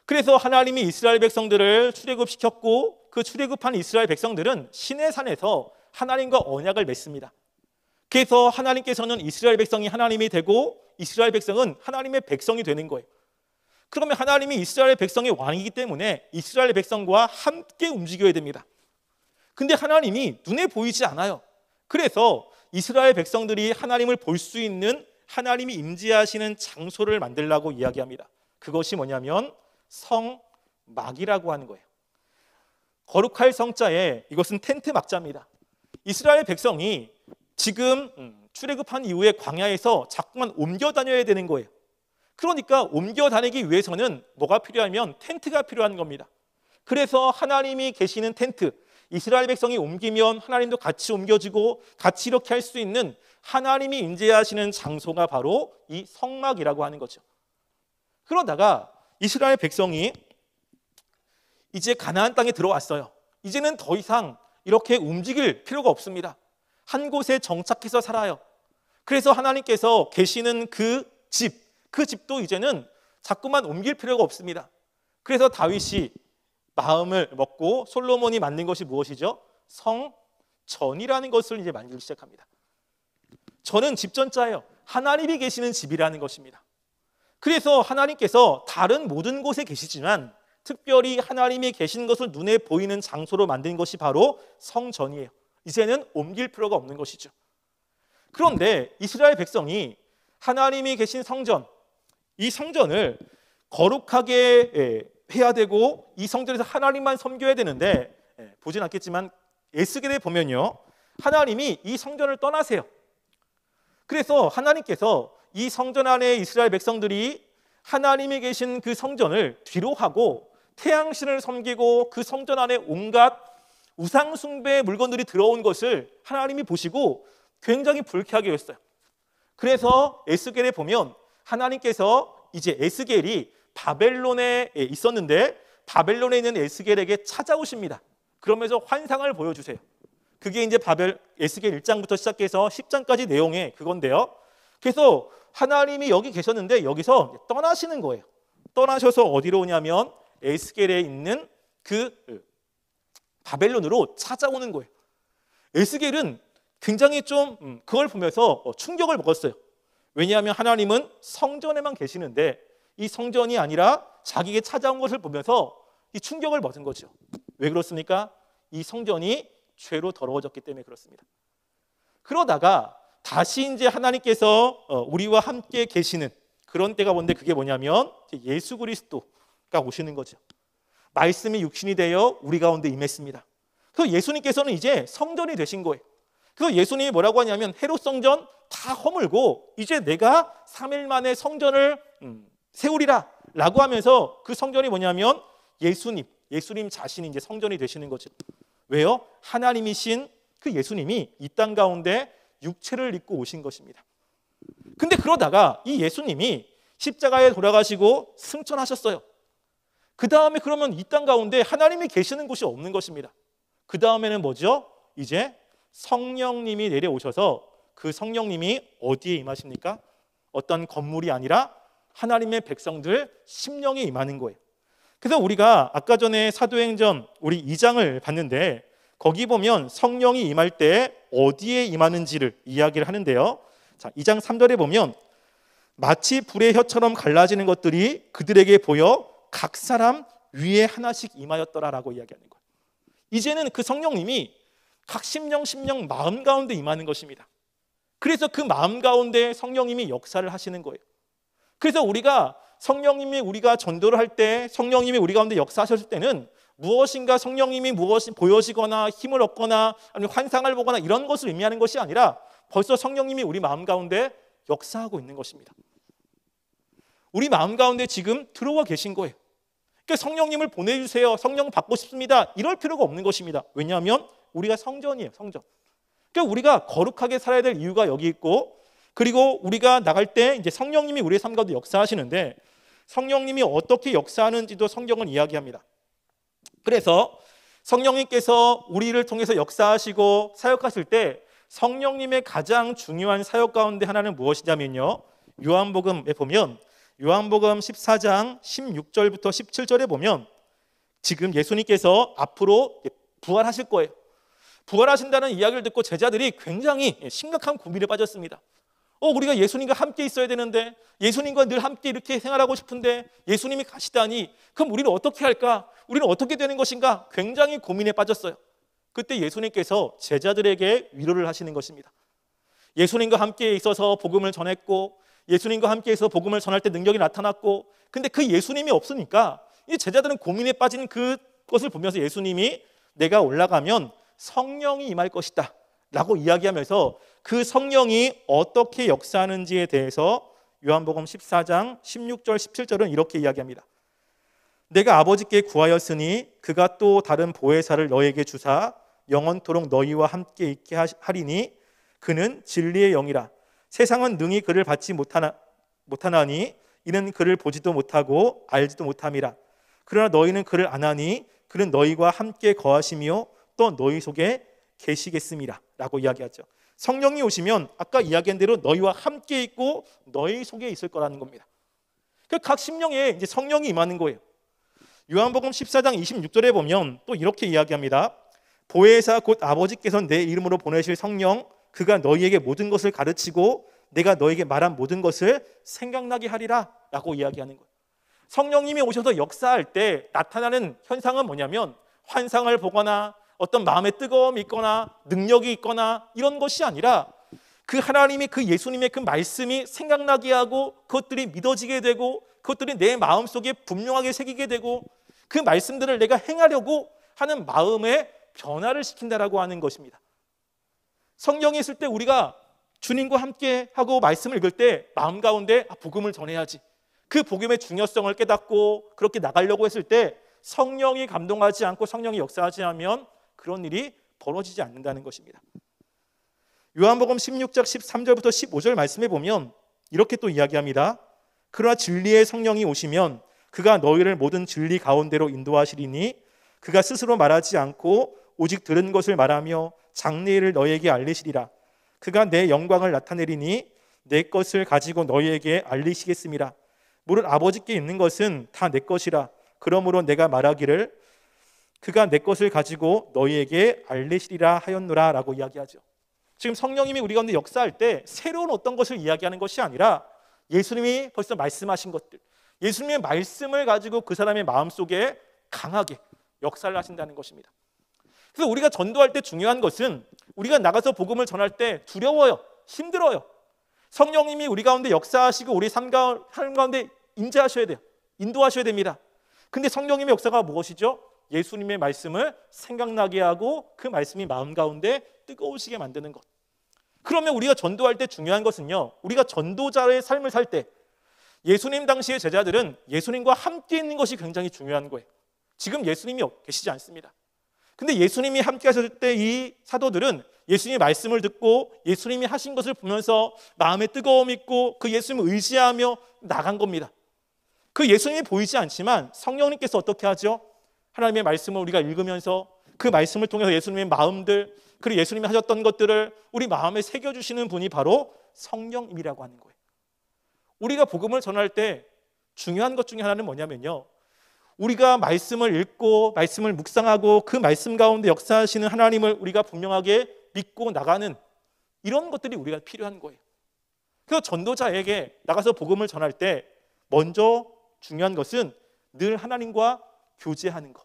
그래서 하나님이 이스라엘 백성들을 출애굽시켰고 그 출애굽한 이스라엘 백성들은 시내산에서 하나님과 언약을 맺습니다. 그래서 하나님께서는 이스라엘 백성이 하나님이 되고 이스라엘 백성은 하나님의 백성이 되는 거예요. 그러면 하나님이 이스라엘 백성의 왕이기 때문에 이스라엘 백성과 함께 움직여야 됩니다. 근데 하나님이 눈에 보이지 않아요. 그래서 이스라엘 백성들이 하나님을 볼 수 있는 하나님이 임재하시는 장소를 만들라고 이야기합니다. 그것이 뭐냐면 성막이라고 하는 거예요. 거룩할 성자에 이것은 텐트 막자입니다. 이스라엘 백성이 지금 출애굽한 이후에 광야에서 자꾸만 옮겨 다녀야 되는 거예요. 그러니까 옮겨 다니기 위해서는 뭐가 필요하면 텐트가 필요한 겁니다. 그래서 하나님이 계시는 텐트, 이스라엘 백성이 옮기면 하나님도 같이 옮겨지고 같이 이렇게 할 수 있는 하나님이 임재하시는 장소가 바로 이 성막이라고 하는 거죠. 그러다가 이스라엘 백성이 이제 가나안 땅에 들어왔어요. 이제는 더 이상 이렇게 움직일 필요가 없습니다. 한 곳에 정착해서 살아요. 그래서 하나님께서 계시는 그 집도 이제는 자꾸만 옮길 필요가 없습니다. 그래서 다윗이 마음을 먹고 솔로몬이 만든 것이 무엇이죠? 성전이라는 것을 이제 만들기 시작합니다. 전은 집전자예요. 하나님이 계시는 집이라는 것입니다. 그래서 하나님께서 다른 모든 곳에 계시지만 특별히 하나님이 계신 것을 눈에 보이는 장소로 만든 것이 바로 성전이에요. 이제는 옮길 필요가 없는 것이죠. 그런데 이스라엘 백성이 하나님이 계신 성전, 이 성전을 거룩하게 해야 되고 이 성전에서 하나님만 섬겨야 되는데 보진 않겠지만 에스겔에 보면요, 하나님이 이 성전을 떠나세요. 그래서 하나님께서 이 성전 안에 이스라엘 백성들이 하나님이 계신 그 성전을 뒤로 하고 태양신을 섬기고 그 성전 안에 온갖 우상 숭배의 물건들이 들어온 것을 하나님이 보시고 굉장히 불쾌하게 했어요. 그래서 에스겔에 보면 하나님께서 이제 에스겔이 바벨론에 있었는데 바벨론에 있는 에스겔에게 찾아오십니다. 그러면서 환상을 보여주세요. 그게 이제 에스겔 1장부터 시작해서 10장까지 내용의 그건데요. 그래서 하나님이 여기 계셨는데 여기서 떠나시는 거예요. 떠나셔서 어디로 오냐면 에스겔에 있는 그 바벨론으로 찾아오는 거예요. 에스겔은 굉장히 좀 그걸 보면서 충격을 먹었어요. 왜냐하면 하나님은 성전에만 계시는데 이 성전이 아니라 자기에게 찾아온 것을 보면서 이 충격을 먹은 거죠. 왜 그렇습니까? 이 성전이 죄로 더러워졌기 때문에 그렇습니다. 그러다가 다시 이제 하나님께서 우리와 함께 계시는 그런 때가 뭔데 그게 뭐냐면 예수 그리스도가 오시는 거죠. 말씀이 육신이 되어 우리 가운데 임했습니다. 그래서 예수님께서는 이제 성전이 되신 거예요. 그래서 예수님이 뭐라고 하냐면 헤롯 성전 다 허물고 이제 내가 3일 만에 성전을 세우리라 라고 하면서 그 성전이 뭐냐면 예수님, 예수님 자신이 이제 성전이 되시는 거죠. 왜요? 하나님이신 그 예수님이 이 땅 가운데 육체를 입고 오신 것입니다. 근데 그러다가 이 예수님이 십자가에 돌아가시고 승천하셨어요. 그 다음에 그러면 이 땅 가운데 하나님이 계시는 곳이 없는 것입니다. 그 다음에는 뭐죠? 이제 성령님이 내려오셔서 그 성령님이 어디에 임하십니까? 어떤 건물이 아니라 하나님의 백성들 심령에 임하는 거예요. 그래서 우리가 아까 전에 사도행전 우리 2장을 봤는데 거기 보면 성령이 임할 때 어디에 임하는지를 이야기를 하는데요. 자, 2장 3절에 보면 마치 불의 혀처럼 갈라지는 것들이 그들에게 보여 각 사람 위에 하나씩 임하였더라라고 이야기하는 거예요. 이제는 그 성령님이 각 심령 마음 가운데 임하는 것입니다. 그래서 그 마음 가운데 성령님이 역사를 하시는 거예요. 그래서 우리가 성령님이 우리가 전도를 할 때 성령님이 우리 가운데 역사하셨을 때는 무엇인가 성령님이 무엇이 보여지거나 힘을 얻거나 아니면 환상을 보거나 이런 것을 의미하는 것이 아니라 벌써 성령님이 우리 마음 가운데 역사하고 있는 것입니다. 우리 마음 가운데 지금 들어와 계신 거예요. 그러니까 성령님을 보내주세요. 성령 받고 싶습니다. 이럴 필요가 없는 것입니다. 왜냐하면 우리가 성전이에요. 성전. 그러니까 우리가 거룩하게 살아야 될 이유가 여기 있고 그리고 우리가 나갈 때 이제 성령님이 우리의 삶 가운데 역사하시는데 성령님이 어떻게 역사하는지도 성경은 이야기합니다. 그래서 성령님께서 우리를 통해서 역사하시고 사역하실 때 성령님의 가장 중요한 사역 가운데 하나는 무엇이냐면요. 요한복음에 보면 요한복음 14장 16절부터 17절에 보면 지금 예수님께서 앞으로 부활하실 거예요. 부활하신다는 이야기를 듣고 제자들이 굉장히 심각한 고민에 빠졌습니다. 우리가 예수님과 함께 있어야 되는데 예수님과 늘 함께 이렇게 생활하고 싶은데 예수님이 가시다니 그럼 우리는 어떻게 할까? 우리는 어떻게 되는 것인가? 굉장히 고민에 빠졌어요. 그때 예수님께서 제자들에게 위로를 하시는 것입니다. 예수님과 함께 있어서 복음을 전했고 예수님과 함께 해서 복음을 전할 때 능력이 나타났고 근데 그 예수님이 없으니까 이 제자들은 고민에 빠진 그것을 보면서 예수님이 내가 올라가면 성령이 임할 것이다 라고 이야기하면서 그 성령이 어떻게 역사하는지에 대해서 요한복음 14장 16절 17절은 이렇게 이야기합니다. 내가 아버지께 구하였으니 그가 또 다른 보혜사를 너에게 주사 영원토록 너희와 함께 있게 하리니 그는 진리의 영이라. 세상은 능히 그를 받지 못하나니 이는 그를 보지도 못하고 알지도 못함이라. 그러나 너희는 그를 아나니 그는 너희와 함께 거하시며 또 너희 속에 계시겠습니다 라고 이야기하죠. 성령이 오시면 아까 이야기한 대로 너희와 함께 있고 너희 속에 있을 거라는 겁니다. 각 심령에 이제 성령이 임하는 거예요. 요한복음 14장 26절에 보면 또 이렇게 이야기합니다. 보혜사 곧 아버지께서 내 이름으로 보내실 성령 그가 너희에게 모든 것을 가르치고 내가 너에게 말한 모든 것을 생각나게 하리라 라고 이야기하는 거예요. 성령님이 오셔서 역사할 때 나타나는 현상은 뭐냐면 환상을 보거나 어떤 마음의 뜨거움이 있거나 능력이 있거나 이런 것이 아니라 그 하나님이 그 예수님의 그 말씀이 생각나게 하고 그것들이 믿어지게 되고 그것들이 내 마음속에 분명하게 새기게 되고 그 말씀들을 내가 행하려고 하는 마음의 변화를 시킨다라고 하는 것입니다. 성령이 있을 때 우리가 주님과 함께 하고 말씀을 읽을 때 마음 가운데 복음을 전해야지 그 복음의 중요성을 깨닫고 그렇게 나가려고 했을 때 성령이 감동하지 않고 성령이 역사하지 않으면 그런 일이 벌어지지 않는다는 것입니다. 요한복음 16장 13절부터 15절 말씀해 보면 이렇게 또 이야기합니다. 그러나 진리의 성령이 오시면 그가 너희를 모든 진리 가운데로 인도하시리니 그가 스스로 말하지 않고 오직 들은 것을 말하며 장래일을 너희에게 알리시리라. 그가 내 영광을 나타내리니 내 것을 가지고 너희에게 알리시겠습니다. 무릇 아버지께 있는 것은 다 내 것이라. 그러므로 내가 말하기를 그가 내 것을 가지고 너희에게 알리시리라 하였노라 라고 이야기하죠. 지금 성령님이 우리 가운데 역사할 때 새로운 어떤 것을 이야기하는 것이 아니라 예수님이 벌써 말씀하신 것들 예수님의 말씀을 가지고 그 사람의 마음속에 강하게 역사를 하신다는 것입니다. 그래서 우리가 전도할 때 중요한 것은 우리가 나가서 복음을 전할 때 두려워요. 힘들어요. 성령님이 우리 가운데 역사하시고 우리 삶 가운데 임재하셔야 돼요. 인도하셔야 됩니다. 근데 성령님의 역사가 무엇이죠? 예수님의 말씀을 생각나게 하고 그 말씀이 마음 가운데 뜨거우시게 만드는 것. 그러면 우리가 전도할 때 중요한 것은요. 우리가 전도자의 삶을 살 때 예수님 당시의 제자들은 예수님과 함께 있는 것이 굉장히 중요한 거예요. 지금 예수님이 계시지 않습니다. 근데 예수님이 함께 하셨을 때 이 사도들은 예수님의 말씀을 듣고 예수님이 하신 것을 보면서 마음에 뜨거움이 있고 그 예수님을 의지하며 나간 겁니다. 그 예수님이 보이지 않지만 성령님께서 어떻게 하죠? 하나님의 말씀을 우리가 읽으면서 그 말씀을 통해서 예수님의 마음들, 그리고 예수님이 하셨던 것들을 우리 마음에 새겨주시는 분이 바로 성령님이라고 하는 거예요. 우리가 복음을 전할 때 중요한 것 중에 하나는 뭐냐면요, 우리가 말씀을 읽고 말씀을 묵상하고 그 말씀 가운데 역사하시는 하나님을 우리가 분명하게 믿고 나가는 이런 것들이 우리가 필요한 거예요. 그래서 전도자에게 나가서 복음을 전할 때 먼저 중요한 것은 늘 하나님과 교제하는 것,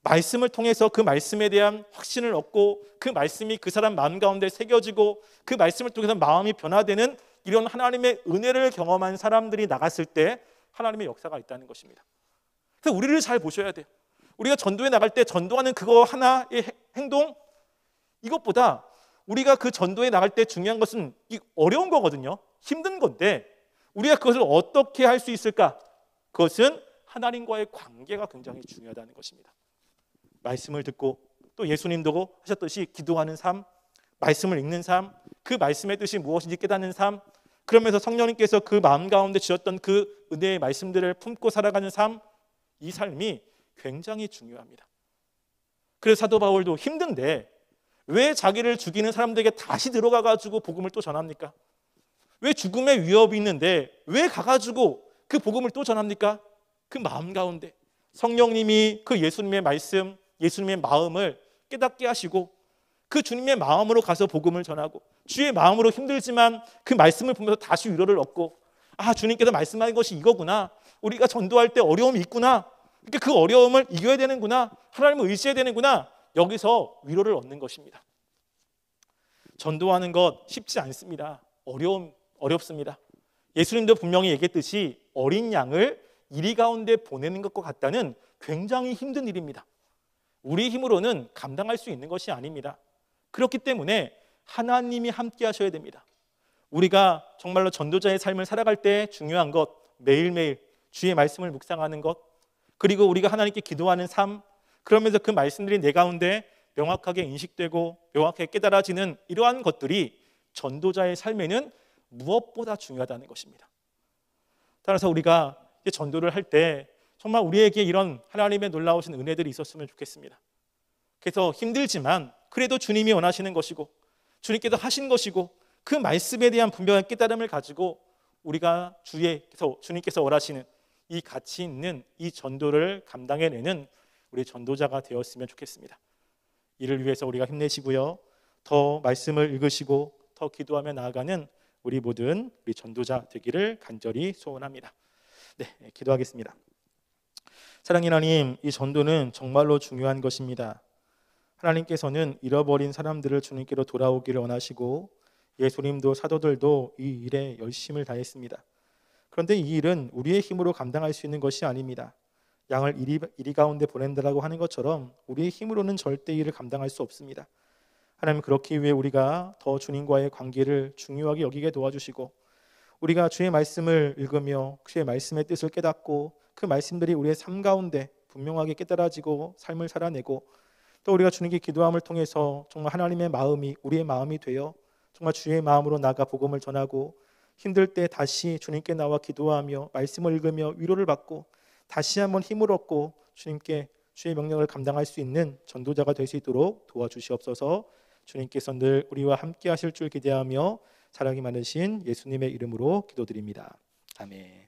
말씀을 통해서 그 말씀에 대한 확신을 얻고 그 말씀이 그 사람 마음 가운데 새겨지고 그 말씀을 통해서 마음이 변화되는 이런 하나님의 은혜를 경험한 사람들이 나갔을 때 하나님의 역사가 있다는 것입니다. 그래서 우리를 잘 보셔야 돼요. 우리가 전도에 나갈 때 전도하는 그거 하나의 행동, 이것보다 우리가 그 전도에 나갈 때 중요한 것은 어려운 거거든요. 힘든 건데 우리가 그것을 어떻게 할 수 있을까? 그것은 하나님과의 관계가 굉장히 중요하다는 것입니다. 말씀을 듣고 또 예수님도 하셨듯이 기도하는 삶, 말씀을 읽는 삶, 그 말씀의 뜻이 무엇인지 깨닫는 삶, 그러면서 성령님께서 그 마음 가운데 주셨던 그 은혜의 말씀들을 품고 살아가는 삶, 이 삶이 굉장히 중요합니다. 그래서 사도 바울도 힘든데 왜 자기를 죽이는 사람들에게 다시 들어가가지고 복음을 또 전합니까? 왜 죽음의 위협이 있는데 왜 가가지고 그 복음을 또 전합니까? 그 마음 가운데 성령님이 그 예수님의 말씀, 예수님의 마음을 깨닫게 하시고 그 주님의 마음으로 가서 복음을 전하고 주의 마음으로 힘들지만 그 말씀을 보면서 다시 위로를 얻고, 아, 주님께서 말씀하는 것이 이거구나, 우리가 전도할 때 어려움이 있구나, 그러니까 그 어려움을 이겨야 되는구나, 하나님을 의지해야 되는구나, 여기서 위로를 얻는 것입니다. 전도하는 것 쉽지 않습니다. 어렵습니다. 예수님도 분명히 얘기했듯이 어린 양을 이리 가운데 보내는 것과 같다는 굉장히 힘든 일입니다. 우리 힘으로는 감당할 수 있는 것이 아닙니다. 그렇기 때문에 하나님이 함께 하셔야 됩니다. 우리가 정말로 전도자의 삶을 살아갈 때 중요한 것, 매일매일 주의 말씀을 묵상하는 것, 그리고 우리가 하나님께 기도하는 삶, 그러면서 그 말씀들이 내 가운데 명확하게 인식되고 명확하게 깨달아지는 이러한 것들이 전도자의 삶에는 무엇보다 중요하다는 것입니다. 따라서 우리가 전도를 할 때 정말 우리에게 이런 하나님의 놀라우신 은혜들이 있었으면 좋겠습니다. 그래서 힘들지만 그래도 주님이 원하시는 것이고 주님께서 하신 것이고 그 말씀에 대한 분명한 깨달음을 가지고 우리가 주님께서 원하시는 이 가치 있는 이 전도를 감당해내는 우리 전도자가 되었으면 좋겠습니다. 이를 위해서 우리가 힘내시고요, 더 말씀을 읽으시고 더 기도하며 나아가는 우리 모든 우리 전도자 되기를 간절히 소원합니다. 네, 기도하겠습니다. 사랑의 하나님, 이 전도는 정말로 중요한 것입니다. 하나님께서는 잃어버린 사람들을 주님께로 돌아오기를 원하시고 예수님도 사도들도 이 일에 열심을 다했습니다. 그런데 이 일은 우리의 힘으로 감당할 수 있는 것이 아닙니다. 양을 이리 가운데 보낸다라고 하는 것처럼 우리의 힘으로는 절대 이 일을 감당할 수 없습니다. 하나님, 그렇기 위해 우리가 더 주님과의 관계를 중요하게 여기게 도와주시고 우리가 주의 말씀을 읽으며 주의 말씀의 뜻을 깨닫고 그 말씀들이 우리의 삶 가운데 분명하게 깨달아지고 삶을 살아내고 또 우리가 주님께 기도함을 통해서 정말 하나님의 마음이 우리의 마음이 되어 정말 주의 마음으로 나가 복음을 전하고 힘들 때 다시 주님께 나와 기도하며 말씀을 읽으며 위로를 받고 다시 한번 힘을 얻고 주님께 주의 명령을 감당할 수 있는 전도자가 될 수 있도록 도와주시옵소서. 주님께서 늘 우리와 함께 하실 줄 기대하며 사랑이 많으신 예수님의 이름으로 기도드립니다. 아멘.